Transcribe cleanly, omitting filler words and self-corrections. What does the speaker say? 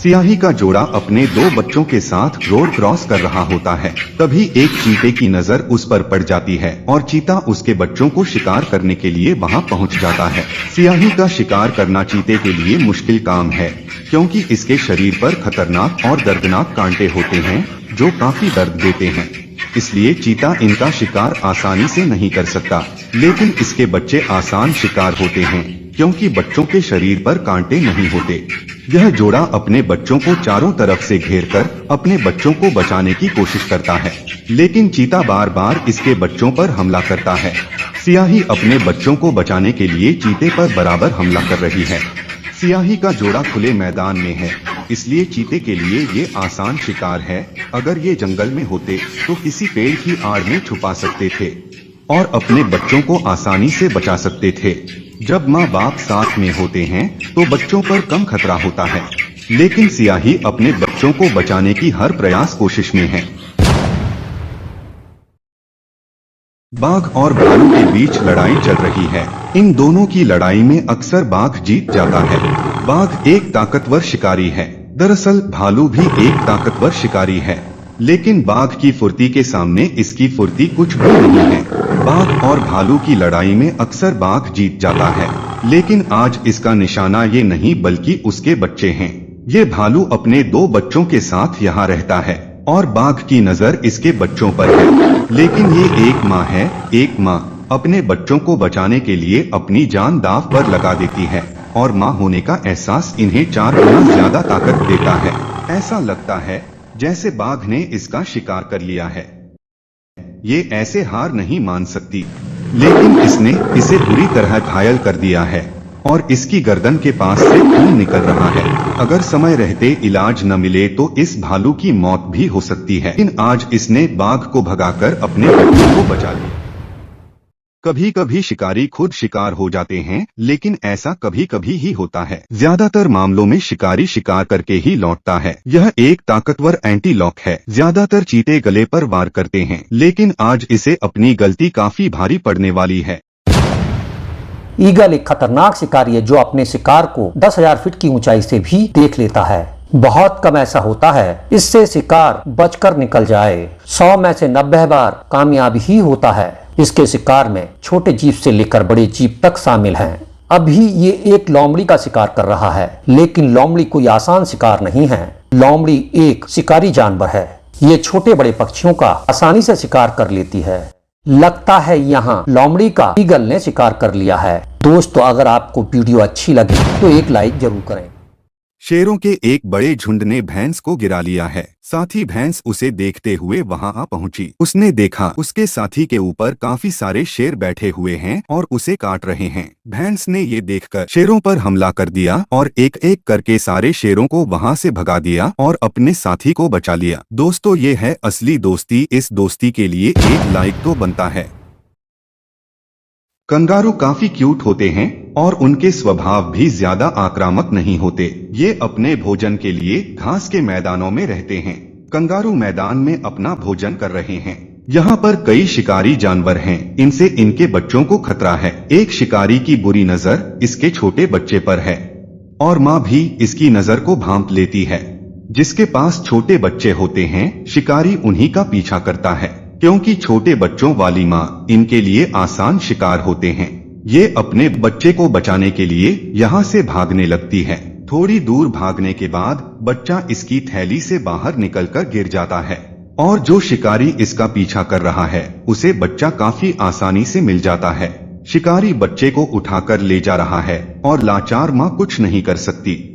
सियाही का जोड़ा अपने दो बच्चों के साथ रोड क्रॉस कर रहा होता है। तभी एक चीते की नजर उस पर पड़ जाती है और चीता उसके बच्चों को शिकार करने के लिए वहां पहुंच जाता है। सियाही का शिकार करना चीते के लिए मुश्किल काम है, क्योंकि इसके शरीर पर खतरनाक और दर्दनाक कांटे होते हैं जो काफी दर्द देते हैं। इसलिए चीता इनका शिकार आसानी से नहीं कर सकता। लेकिन इसके बच्चे आसान शिकार होते हैं, क्योंकि बच्चों के शरीर पर कांटे नहीं होते। यह जोड़ा अपने बच्चों को चारों तरफ से घेरकर अपने बच्चों को बचाने की कोशिश करता है, लेकिन चीता बार बार इसके बच्चों पर हमला करता है। सियाही अपने बच्चों को बचाने के लिए चीते पर बराबर हमला कर रही है। सियाही का जोड़ा खुले मैदान में है, इसलिए चीते के लिए ये आसान शिकार है। अगर ये जंगल में होते तो किसी पेड़ की आड़ में छुपा सकते थे और अपने बच्चों को आसानी से बचा सकते थे। जब माँ बाप साथ में होते हैं तो बच्चों पर कम खतरा होता है, लेकिन सियाही अपने बच्चों को बचाने की हर प्रयास कोशिश में है। बाघ और भालू के बीच लड़ाई चल रही है। इन दोनों की लड़ाई में अक्सर बाघ जीत जाता है। बाघ एक ताकतवर शिकारी है। दरअसल भालू भी एक ताकतवर शिकारी है, लेकिन बाघ की फुर्ती के सामने इसकी फुर्ती कुछ भी नहीं है। बाघ और भालू की लड़ाई में अक्सर बाघ जीत जाता है, लेकिन आज इसका निशाना ये नहीं बल्कि उसके बच्चे हैं। ये भालू अपने दो बच्चों के साथ यहाँ रहता है और बाघ की नजर इसके बच्चों पर है। लेकिन ये एक माँ है। एक माँ अपने बच्चों को बचाने के लिए अपनी जान दांव पर लगा देती है, और माँ होने का एहसास इन्हें 4 गुना ज्यादा ताकत देता है। ऐसा लगता है जैसे बाघ ने इसका शिकार कर लिया है। ये ऐसे हार नहीं मान सकती, लेकिन इसने इसे बुरी तरह घायल कर दिया है और इसकी गर्दन के पास से खून निकल रहा है। अगर समय रहते इलाज न मिले तो इस भालू की मौत भी हो सकती है। लेकिन आज इसने बाघ को भगाकर अपने बच्चों को बचा लिया। कभी कभी शिकारी खुद शिकार हो जाते हैं, लेकिन ऐसा कभी कभी ही होता है। ज्यादातर मामलों में शिकारी शिकार करके ही लौटता है। यह एक ताकतवर एंटीलॉक है। ज्यादातर चीते गले पर वार करते हैं, लेकिन आज इसे अपनी गलती काफी भारी पड़ने वाली है। ईगल एक खतरनाक शिकारी है जो अपने शिकार को 10,000 फीट की ऊंचाई से भी देख लेता है। बहुत कम ऐसा होता है इससे शिकार बचकर निकल जाए। 100 में से 90 बार कामयाब ही होता है। इसके शिकार में छोटे जीव से लेकर बड़े जीव तक शामिल हैं। अभी ये एक लोमड़ी का शिकार कर रहा है, लेकिन लोमड़ी कोई आसान शिकार नहीं है। लोमड़ी एक शिकारी जानवर है। ये छोटे बड़े पक्षियों का आसानी से शिकार कर लेती है। लगता है यहाँ लोमड़ी का ईगल ने शिकार कर लिया है। दोस्तों, अगर आपको वीडियो अच्छी लगी तो एक लाइक जरूर करें। शेरों के एक बड़े झुंड ने भैंस को गिरा लिया है। साथी भैंस उसे देखते हुए वहां आ पहुंची। उसने देखा उसके साथी के ऊपर काफी सारे शेर बैठे हुए हैं और उसे काट रहे हैं। भैंस ने ये देखकर शेरों पर हमला कर दिया और एक एक करके सारे शेरों को वहां से भगा दिया और अपने साथी को बचा लिया। दोस्तों, ये है असली दोस्ती। इस दोस्ती के लिए एक लाइक तो बनता है। कंगारू काफी क्यूट होते हैं और उनके स्वभाव भी ज्यादा आक्रामक नहीं होते। ये अपने भोजन के लिए घास के मैदानों में रहते हैं। कंगारू मैदान में अपना भोजन कर रहे हैं। यहाँ पर कई शिकारी जानवर हैं। इनसे इनके बच्चों को खतरा है। एक शिकारी की बुरी नजर इसके छोटे बच्चे पर है और माँ भी इसकी नजर को भांप लेती है। जिसके पास छोटे बच्चे होते हैं, शिकारी उन्हीं का पीछा करता है, क्योंकि छोटे बच्चों वाली माँ इनके लिए आसान शिकार होते हैं। ये अपने बच्चे को बचाने के लिए यहाँ से भागने लगती है। थोड़ी दूर भागने के बाद बच्चा इसकी थैली से बाहर निकलकर गिर जाता है और जो शिकारी इसका पीछा कर रहा है उसे बच्चा काफी आसानी से मिल जाता है। शिकारी बच्चे को उठाकर ले जा रहा है और लाचार माँ कुछ नहीं कर सकती।